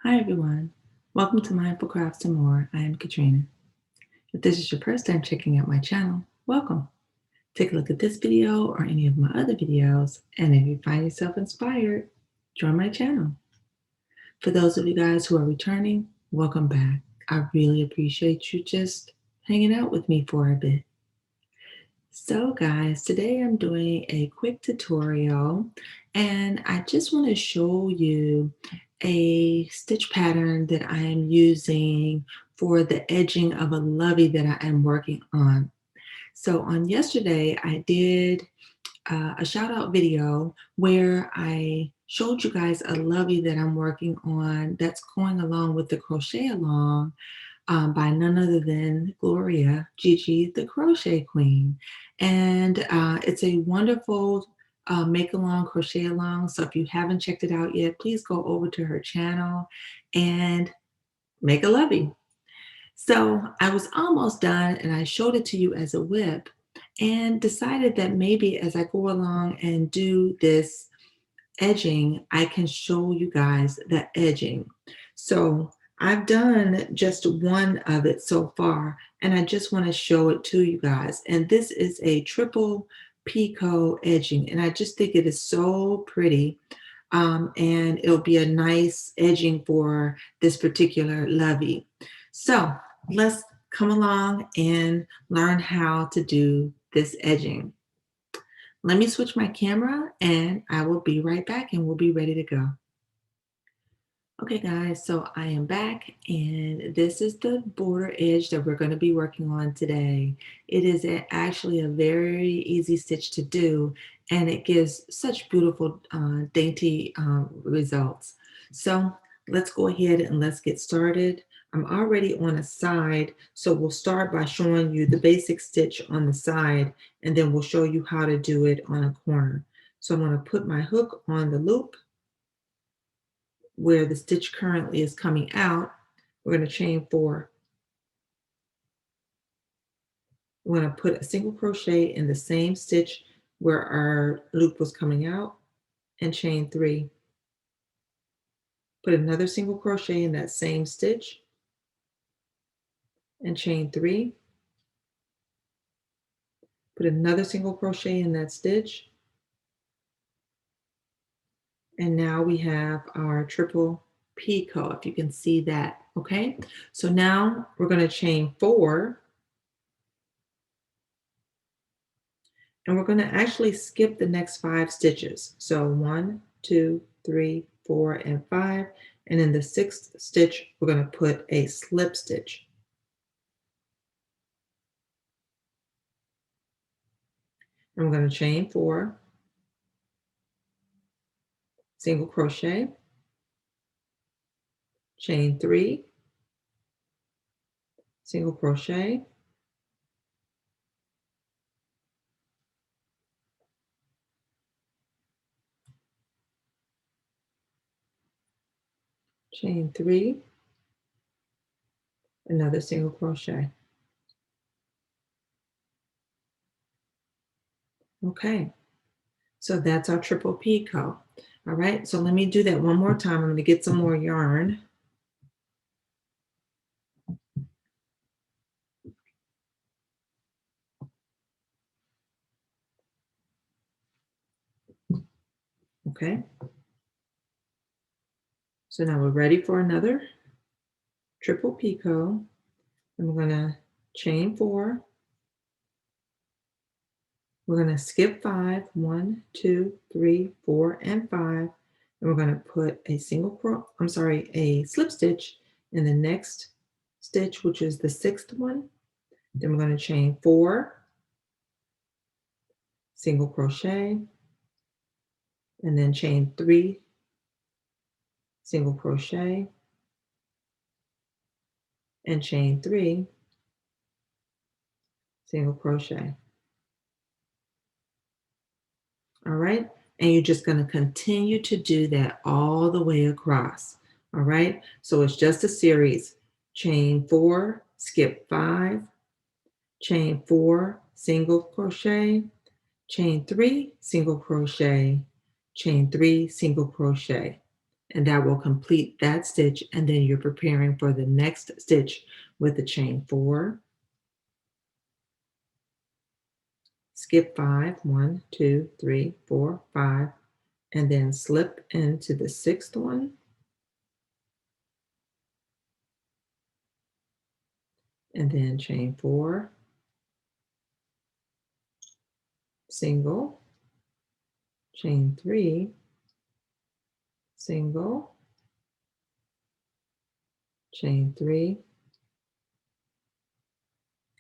Hi everyone, welcome to Mindful Crafts and More. I am Katrina. If this is your first time checking out my channel, welcome. Take a look at this video or any of my other videos, and if you find yourself inspired, join my channel. For those of you guys who are returning, welcome back. I really appreciate you just hanging out with me for a bit. So guys, today I'm doing a quick tutorial and I just want to show you a stitch pattern that I am using for the edging of a lovey that I am working on. So on yesterday, I did a shout out video where I showed you guys a lovey that I'm working on that's going along with the crochet along by none other than Gloria Gigi, the Crochet Queen. And it's a wonderful make along, crochet along. So if you haven't checked it out yet, please go over to her channel and make a lovey. So I was almost done and I showed it to you as a whip and decided that maybe as I go along and do this edging, I can show you guys the edging. So I've done just one of it so far, and I just want to show it to you guys. And this is a triple picot edging, and I just think it is so pretty. And it'll be a nice edging for this particular lovey. So let's come along and learn how to do this edging. Let me switch my camera and I will be right back and we'll be ready to go. Okay guys, so I am back and this is the border edge that we're going to be working on today. It is actually a very easy stitch to do and it gives such beautiful dainty results. So let's go ahead and let's get started. I'm already on a side, so we'll start by showing you the basic stitch on the side and then we'll show you how to do it on a corner. So I'm going to put my hook on the loop where the stitch currently is coming out. We're going to chain 4. We're going to put a single crochet in the same stitch where our loop was coming out and chain 3. Put another single crochet in that same stitch and chain 3. Put another single crochet in that stitch. And now we have our triple picot, if you can see that, okay? So now we're going to chain 4. And we're going to actually skip the next 5 stitches. So 1, 2, 3, 4, and 5. And in the 6th stitch, we're going to put a slip stitch. And we're going to chain 4, single crochet, chain 3, single crochet, chain 3, another single crochet. Okay, so that's our triple picot. All right, so let me do that one more time. I'm going to get some more yarn. Okay, so now we're ready for another triple picot. And we're going to chain 4. We're going to skip 5, 1, 2, 3, 4, and 5. And we're going to put a a slip stitch in the next stitch, which is the 6th one. Then we're going to chain 4, single crochet, and then chain 3, single crochet, and chain 3, single crochet. All right, and you're just going to continue to do that all the way across. All right, so it's just a series. Chain 4, skip 5, chain 4, single crochet, chain 3, single crochet, chain 3, single crochet, and that will complete that stitch, and then you're preparing for the next stitch with the chain 4, skip 5, 1, 2, 3, 4, 5, and then slip into the 6th one, and then chain 4, single, chain 3, single, chain 3,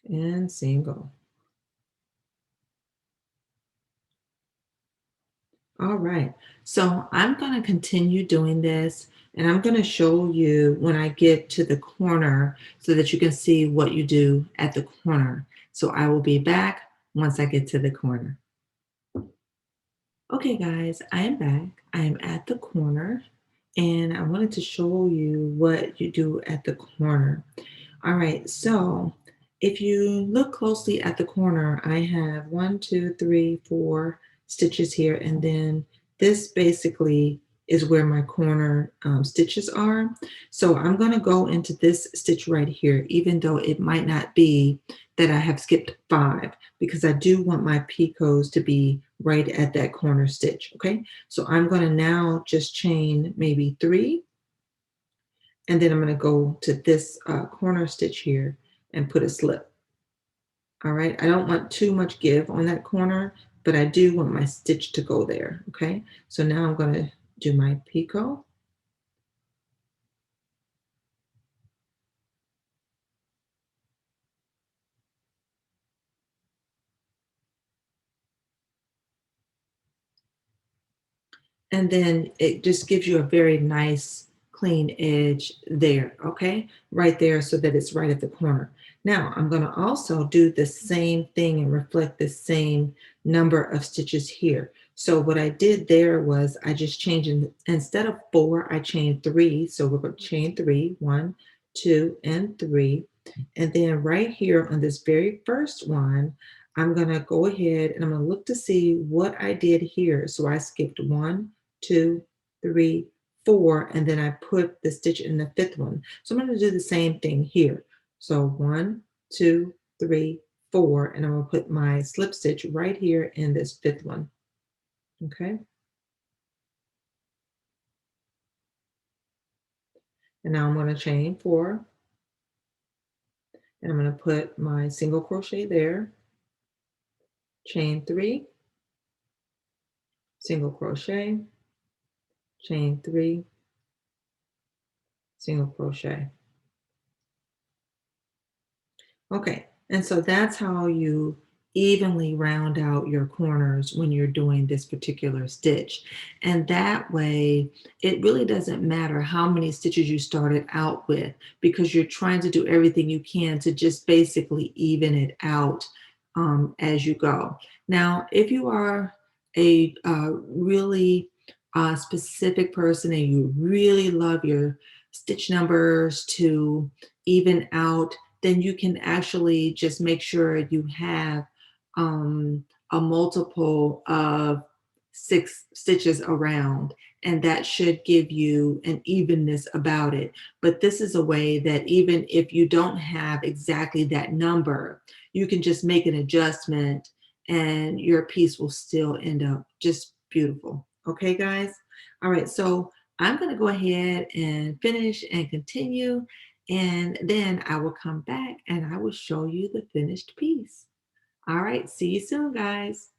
and single. All right, so I'm going to continue doing this, and I'm going to show you when I get to the corner so that you can see what you do at the corner. So I will be back once I get to the corner. Okay, guys, I am back. I am at the corner, and I wanted to show you what you do at the corner. All right, so if you look closely at the corner, I have 1, 2, 3, 4 stitches here, and then this basically is where my corner stitches are. So I'm going to go into this stitch right here, even though it might not be that I have skipped 5, because I do want my picots to be right at that corner stitch, okay? So I'm going to now just chain maybe 3, and then I'm going to go to this corner stitch here and put a slip. All right, I don't want too much give on that corner, but I do want my stitch to go there. Okay, so now I'm going to do my picot, and then it just gives you a very nice clean edge there, okay, right there, so that it's right at the corner. Now I'm going to also do the same thing and reflect the same number of stitches here. So what I did there was I just changed instead of 4, I chained 3. So we're going to chain 3, 1, 2, and 3, and then right here on this very first one, I'm going to go ahead and I'm going to look to see what I did here. So I skipped 1, 2, 3, 4, and then I put the stitch in the 5th one. So I'm going to do the same thing here. So 1, 2, 3, 4, and I'm going to put my slip stitch right here in this 5th one. Okay. And now I'm going to chain 4, and I'm going to put my single crochet there, chain 3, single crochet, chain 3, single crochet. Okay, and so that's how you evenly round out your corners when you're doing this particular stitch. And that way, it really doesn't matter how many stitches you started out with, because you're trying to do everything you can to just basically even it out as you go. Now, if you are a really specific person and you really love your stitch numbers to even out, then you can actually just make sure you have a multiple of 6 stitches around, and that should give you an evenness about it. But this is a way that even if you don't have exactly that number, you can just make an adjustment and your piece will still end up just beautiful. Okay, guys? All right, so I'm going to go ahead and finish and continue, and then I will come back and I will show you the finished piece. All right, see you soon, guys.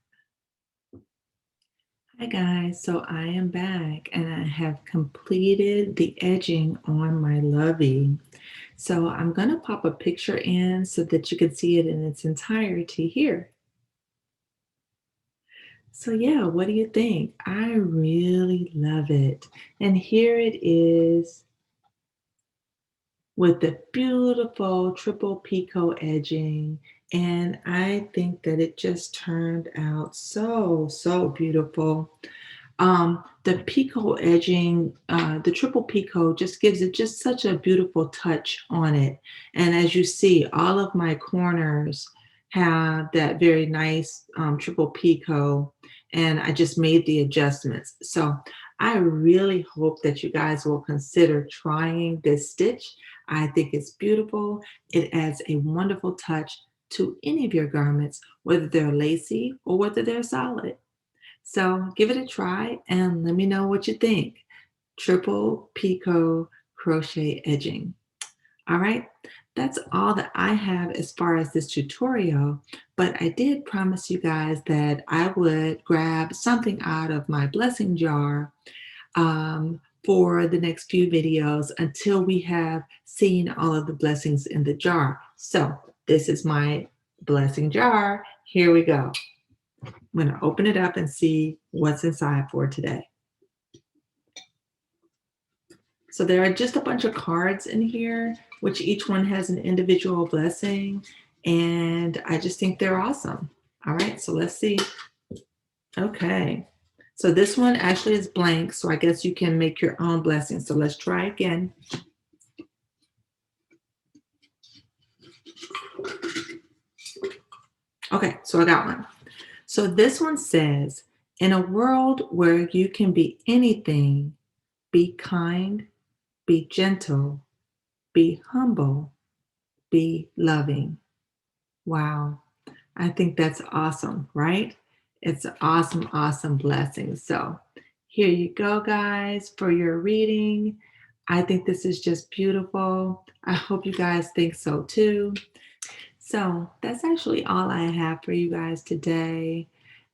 Hi, guys. So I am back and I have completed the edging on my Lovey. So I'm going to pop a picture in so that you can see it in its entirety here. So yeah, what do you think? I really love it. And here it is with the beautiful triple picot edging. And I think that it just turned out so, so beautiful. The picot edging, the triple picot just gives it just such a beautiful touch on it. And as you see, all of my corners have that very nice triple picot, and I just made the adjustments. So I really hope that you guys will consider trying this stitch. I think it's beautiful. It adds a wonderful touch to any of your garments, whether they're lacy or whether they're solid. So give it a try and let me know what you think. Triple Picot Crochet Edging. All right, that's all that I have as far as this tutorial, but I did promise you guys that I would grab something out of my blessing jar for the next few videos until we have seen all of the blessings in the jar. So this is my blessing jar. Here we go. I'm going to open it up and see what's inside for today. So there are just a bunch of cards in here, which each one has an individual blessing, and I just think they're awesome. All right, so let's see. Okay, so this one actually is blank, so I guess you can make your own blessing. So let's try again. Okay, so I got one. So this one says, in a world where you can be anything, be kind, be gentle, be humble, be loving. Wow. I think that's awesome, right? It's an awesome, awesome blessing. So here you go, guys, for your reading. I think this is just beautiful. I hope you guys think so too. So that's actually all I have for you guys today.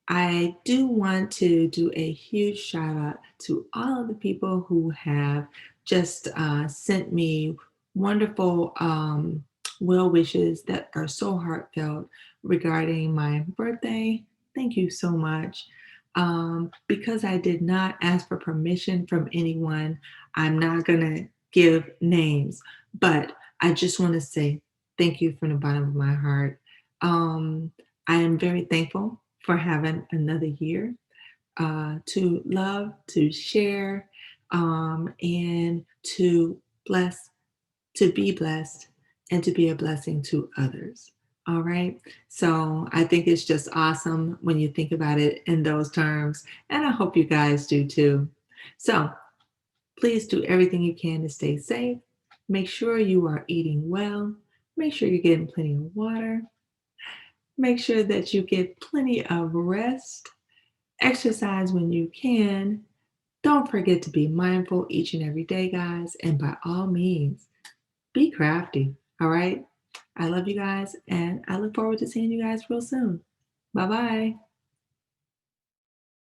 I do want to do a huge shout out to all of the people who have just sent me wonderful well wishes that are so heartfelt regarding my birthday. Thank you so much. Because I did not ask for permission from anyone, I'm not going to give names, but I just want to say thank you from the bottom of my heart. I am very thankful for having another year to love, to share, and to bless, to be blessed, and to be a blessing to others. All right. So I think it's just awesome when you think about it in those terms. And I hope you guys do too. So please do everything you can to stay safe. Make sure you are eating well. Make sure you're getting plenty of water. Make sure that you get plenty of rest. Exercise when you can. Don't forget to be mindful each and every day, guys. And by all means, be crafty. All right. I love you guys, and I look forward to seeing you guys real soon. Bye bye.